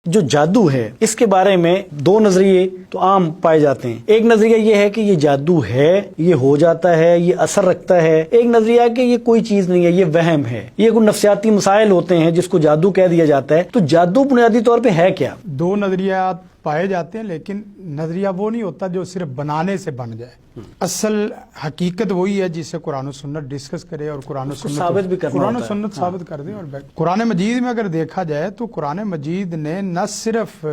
جو جادو ہے اس کے بارے میں دو نظریے تو عام پائے جاتے ہیں. ایک نظریہ یہ ہے کہ یہ جادو ہے، یہ ہو جاتا ہے، یہ اثر رکھتا ہے. ایک نظریہ ہے کہ یہ کوئی چیز نہیں ہے، یہ وہم ہے، یہ کوئی نفسیاتی مسائل ہوتے ہیں جس کو جادو کہہ دیا جاتا ہے. تو جادو بنیادی طور پہ ہے کیا؟ دو نظریات پائے جاتے ہیں، لیکن نظریہ وہ نہیں ہوتا جو صرف بنانے سے بن جائے. اصل حقیقت وہی ہے جسے قرآن و سنت ڈسکس کرے اور قرآن و سنت ثابت کر دے. اور قرآن مجید میں اگر دیکھا جائے تو قرآن مجید نے نہ صرف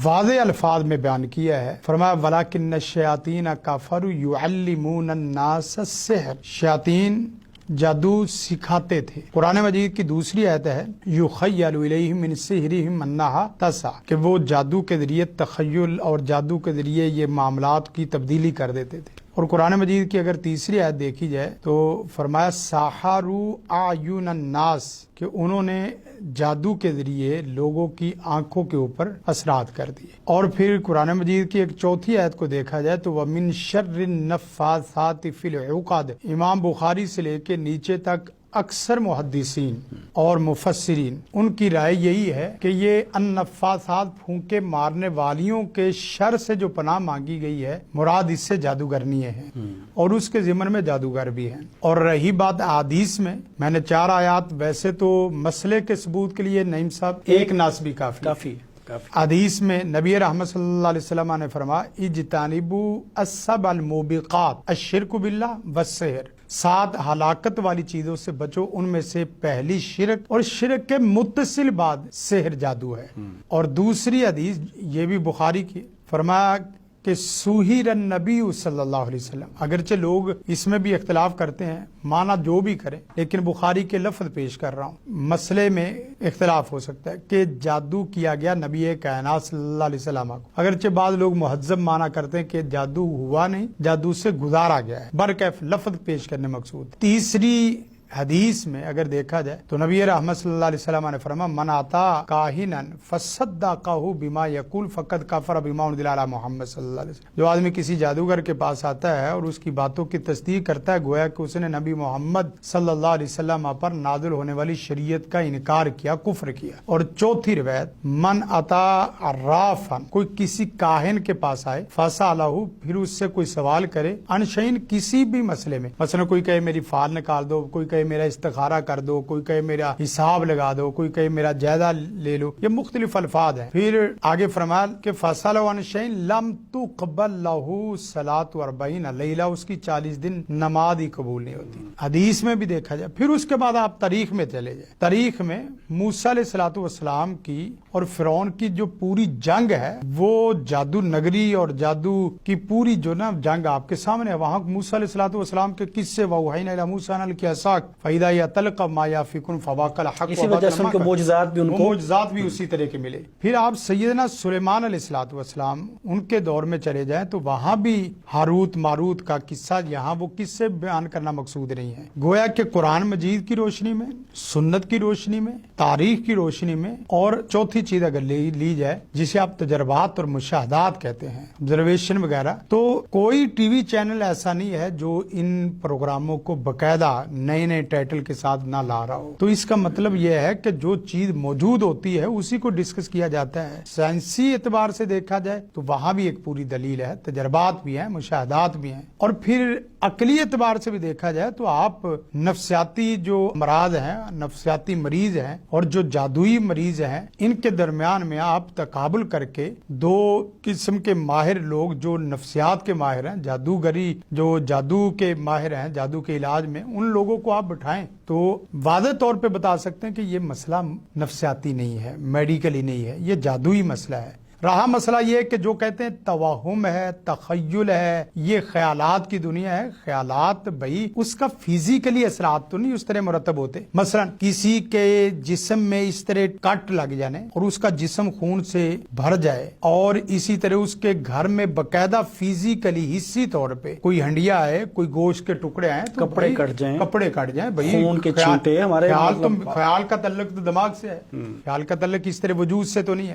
واضح الفاظ میں بیان کیا ہے، فرمایا وَلَٰكِنَّ الشَّيَاطِينَ كَفَرُوا يُعَلِّمُونَ النَّاسَ السِّحْرَ، شیاطین جادو سکھاتے تھے. قرآن مجید کی دوسری آیت ہے یُخَيَّلُ إِلَيْهِ مِنْ سِحْرِهِمْ أَنَّهَا تَسْعَىٰ، کہ وہ جادو کے ذریعے تخیل اور جادو کے ذریعے یہ معاملات کی تبدیلی کر دیتے تھے. اور قرآن مجید کی اگر تیسری آیت دیکھی جائے تو فرمایا سَحَرُوا أَعْيُنَ النَّاسِ، کہ انہوں نے جادو کے ذریعے لوگوں کی آنکھوں کے اوپر اثرات کر دیے. اور پھر قرآن مجید کی ایک چوتھی آیت کو دیکھا جائے تو وَمِن شَرِّ النَّفَّاثَاتِ فِي الْعُقَدِ، امام بخاری سے لے کے نیچے تک اکثر محدثین اور مفسرین ان کی رائے یہی ہے کہ یہ النفاثات پھونکے مارنے والیوں کے شر سے جو پناہ مانگی گئی ہے، مراد اس سے جادوگرنی ہے اور اس کے ضمن میں جادوگر بھی ہیں. اور رہی بات احادیث میں نے 4 آیات ویسے تو مسئلے کے ثبوت کے لیے نعیم صاحب ایک ناس بھی کافی. حدیث میں نبی رحمت صلی اللہ علیہ وسلم نے فرمایا اجتنبوا السبع الموبقات الشرک باللہ والسحر، 7 ہلاکت والی چیزوں سے بچو، ان میں سے پہلی شرک اور شرک کے متصل بعد سحر جادو ہے. اور دوسری حدیث یہ بھی بخاری کی، فرمایا کہ سُحِرَ النبی صلی اللہ علیہ وسلم. اگرچہ لوگ اس میں بھی اختلاف کرتے ہیں، معنی جو بھی کریں، لیکن بخاری کے لفظ پیش کر رہا ہوں. مسئلے میں اختلاف ہو سکتا ہے کہ جادو کیا گیا نبی کائنات صلی اللہ علیہ وسلم کو. اگرچہ بعض لوگ مہذب معنی کرتے ہیں کہ جادو ہوا نہیں، جادو سے گزارا گیا ہے، برکیف لفظ پیش کرنے مقصود. تیسری حدیث میں اگر دیکھا جائے تو نبی رحمت صلی اللہ علیہ وسلم نے فرمایا من اتا کاہنا فصدقہ بما یقول فقد کفر بما انزل علی محمد صلی اللہ علیہ وسلم. جو آدمی کسی جادوگر کے پاس آتا ہے اور اس کی باتوں کی تصدیق کرتا ہے، گویا کہ اس نے نبی محمد صلی اللہ علیہ وسلم پر نازل ہونے والی شریعت کا انکار کیا، کفر کیا. اور چوتھی روایت من اتا عرافا، کوئی کسی کاہن کے پاس آئے، فسالہ، پھر اس سے کوئی سوال کرے، انشین، کسی بھی مسئلے میں، مثلا کوئی کہے میری فال نکال دو، کوئی کہے میرا استخارہ کر دو، کوئی کہے میرا حساب لگا دو، کوئی کہے میرا جائزہ لے لو، یہ مختلف الفاظ ہیں. پھر آگے فرمایا کہ فصل عن شیء لم تقبل له صلاۃ 40 لیلہ، اس کی 40 دن نماز ہی قبول نہیں ہوتی. حدیث میں بھی دیکھا جائے. پھر اس کے بعد آپ تاریخ میں چلے جائیں. تاریخ میں موسیٰ علیہ الصلوۃ والسلام کی اور فرعون کی جو پوری جنگ ہے، وہ جادو نگری اور جادو کی پوری جو نا جنگ آپ کے سامنے ہے. وہاں موسیٰ علیہ الصلوۃ والسلام کے قصے وَأَوْحَيْنَا إِلَىٰ مُوسَىٰ أَنِ أَلْقِ عَصَاكَ فَإِذَا هِيَ تَلْقَفُ مَا يَأْفِكُونَ فَوَقَعَ الْحَقُّ. اسی وجہ سے ان کے معجزات بھی معجزات بھی اسی طرح کے ملے. پھر آپ سیدنا سلیمان علیہ الصلوۃ والسلام ان کے دور میں چلے جائیں تو وہاں بھی ہاروت ماروت کا قصہ، یہاں وہ قصے بیان کرنا مقصود نہیں ہے. گویا کہ قرآن مجید کی روشنی میں، سنت کی روشنی میں، تاریخ کی روشنی میں، اور چوتھی چیز اگر لی جائے جسے آپ تجربات اور مشاہدات کہتے ہیں، آبزرویشن وغیرہ، تو کوئی ٹی وی چینل ایسا نہیں ہے جو ان پروگراموں کو باقاعدہ نئے ٹائٹل کے ساتھ نہ لا رہا ہو. تو اس کا مطلب یہ ہے کہ جو چیز موجود ہوتی ہے اسی کو ڈسکس کیا جاتا ہے. سائنسی اعتبار سے دیکھا جائے تو وہاں بھی ایک پوری دلیل ہے، تجربات بھی ہیں، مشاہدات بھی ہیں. اور پھر عقلی اعتبار سے بھی دیکھا جائے تو آپ نفسیاتی جو امراض ہیں، نفسیاتی مریض ہیں اور جو جادوئی مریض ہیں، ان کے درمیان میں آپ تقابل کر کے 2 قسم کے ماہر لوگ جو نفسیات کے ماہر ہیں، جادوگری جو جادو کے ماہر ہیں، جادو کے علاج میں، ان لوگوں کو آپ بٹھائیں تو واضح طور پہ بتا سکتے ہیں کہ یہ مسئلہ نفسیاتی نہیں ہے، میڈیکلی نہیں ہے، یہ جادوئی مسئلہ ہے. رہا مسئلہ یہ کہ جو کہتے ہیں توہم ہے، تخیل ہے، یہ خیالات کی دنیا ہے. خیالات بھائی اس کا فزیکلی اثرات تو نہیں اس طرح مرتب ہوتے. مثلا کسی کے جسم میں اس طرح کٹ لگ جانے اور اس کا جسم خون سے بھر جائے، اور اسی طرح اس کے گھر میں باقاعدہ فزیکلی حصی طور پہ کوئی ہنڈیا ہے، کوئی گوشت کے ٹکڑے ہیں، تو کپڑے کٹ جائیں بھائی خون کے چھینٹے. ہمارے خیال کا تعلق تو دماغ سے ہے، خیال کا تعلق اس طرح وجود سے تو نہیں ہے.